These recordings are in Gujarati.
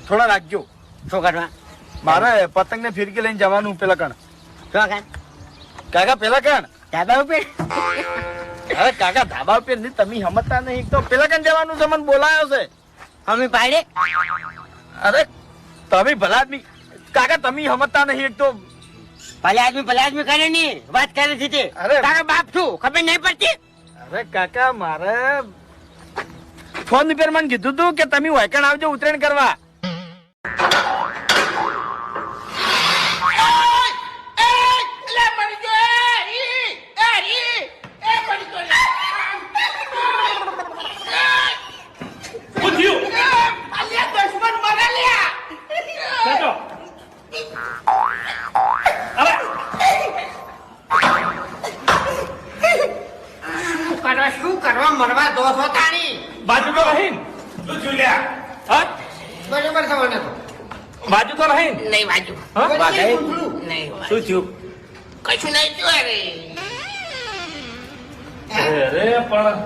થોડા રાખજો. શું કરવા? મારે પતંગ ને ફિરકી લઈને જવાનું પેલા કણ. શું કાન? કાકા પેલા કણ. ધાબા ઉપર? અરે કાકા ધાબા ઉપર નહીં, તમે સમજતા નહીં. તો પેલા કણ જવાનું છે, મને બોલાયો છે. અમે પાડે? અરે તમે ભલા આદમી કાકા, તમે સમજતા નહીં. એક તો ભલા આદમી કરે નહીં, વાત કરે છે તે. અરે તારા બાપ છું, ખબર નહીં પડતી? અરે કાકા, મારે ફોન ઉપર મને કીધું તું કે તમે વાયકણ આવજો ઉતરેણ કરવા. શું કરવા મરવા દો છો તાણી? બાજુ તો રહીન તું ચૂલ્યા હા બરોબર થવાને તો બાજુ તો રહીન નહીં બાજુ હા બાગાઈ નહીં શું થયું? કશું નહીં થયું. અરે પણ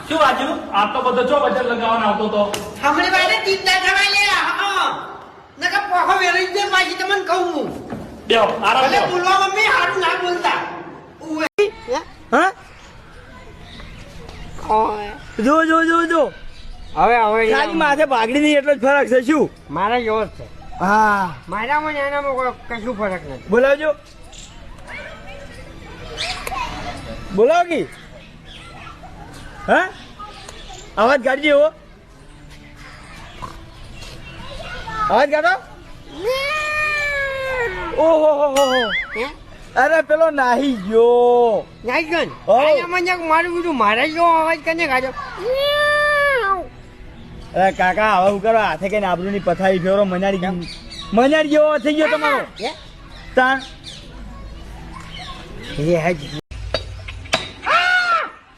શું બાજુ આ તો બધો ચો બજાર લગાવવાનો આવતો તો હમણે વારે ચિંતા થવા લે. હા નકા પોખો વેરી દે પાછી તમને કહું. બેહો આરામ ભલે કરો. બોલવા મમ્મી હારું ના બોલતા. હા જો જો જો જો હવે ખાલી માથે પાઘડી ની એટલો જ ફરક છે. શું મારા જેવો જ છે. હા મારામાં ને એનામાં કશું ફરક નથી. બોલાવજો, બોલાવો કી. હા અવાજ કાઢજે. એવો અવાજ કાઢો. ઓહો હો હો. અરે પેલો નાહી ગયો. નાઈગન ઓ. આયામાં મારું બીજું મારા જેવો અવાજ કને કાઢ્યો. અરે કાકા હવે હું કરો, હાથે કઈ આબરૂ ની પથારી ફેરો. મનાડી જેવો થઈ ગયો તમારો. તાણ એ હાજી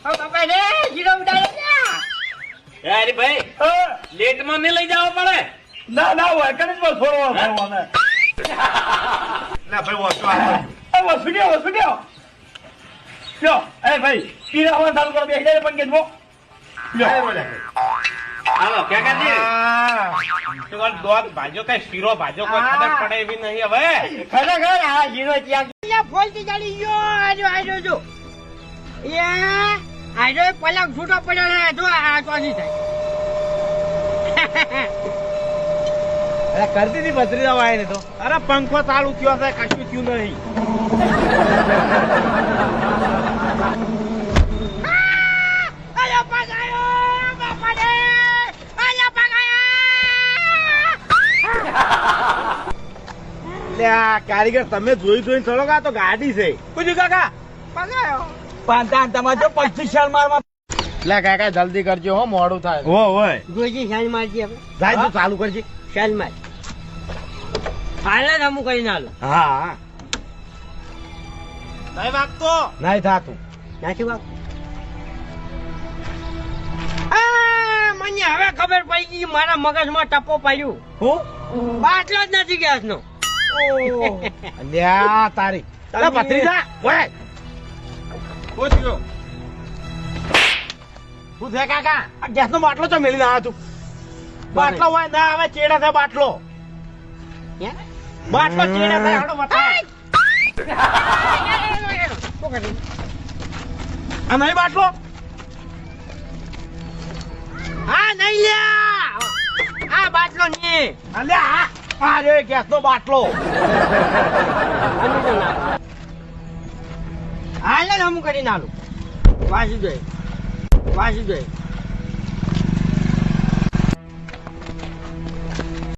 બાપા રે જીરો ઉડાડે. અરે ભાઈ લેટ માં નહીં લઈ જવા પડે. ના ના હોય કને જ ફોરવા ફોરવાને. ના ભાઈ વસ્તુ આ વસુડ્યો લ્યો. એ ભાઈ પીરા હોવા ચાલુ કરો. બેસી જાય પણ કેજો હાલો કાકાજી તો દોત ભાજો કઈ શીરો ભાજો કોઈ ખબર પડે એવી નહીં હવે. ખરેખર આ જીરો ત્યાં ફોલતી ચાલી ગયો. આજો જો એ આજો પલક છૂટો પડ્યો ને. જો આ તો નહીં થાય. અરે કરતી હતી બદરી જવાય ને તો. અરે પંખો ચાલુ થયો છે કશું થયું નહીં. આયો પગાયો બાપા રે. આયો પગાયા. લે આ કારીગર તમે જોઈને ચલો કા તો ગાડી છે. પૂછ્યું કાકા પગાયો પાંતા તમારે જો 25 સાલ મારમાં. લે કાકા જલ્દી કરજો હો, મોડું થાય. હો હોય જોઈજી શાલ મારજી આપણે. જાય તું ચાલુ કરજે. શાલ માર હાલે રમું કરીને હાલો. હા નહીં વાગતો નહીં થાતું. નાખી બાપ. મને હવે ખબર પડી ગઈ મારા મગજમાં ટપ્પો પડ્યું. હું બાટલો જ નથી ગેસ નો. લ્યા તારી તમે- ભત્રીજા ઓય પૂછ્યો શું છે કાકા? આ ગેસ નો બાટલો તો મેલી ના તું. બાટલો હોય ના આવે ચેડા થાય બાટલો. બાટલો ચેડા થાય હડો બતાય. આ નહીં બાટલો. હા નહીં લ્યા. આ બાટલો નહીં. અલ્યા આ રે ગેસ નો બાટલો. હાલે રમું કરીને હાલો. વાસી જોઈ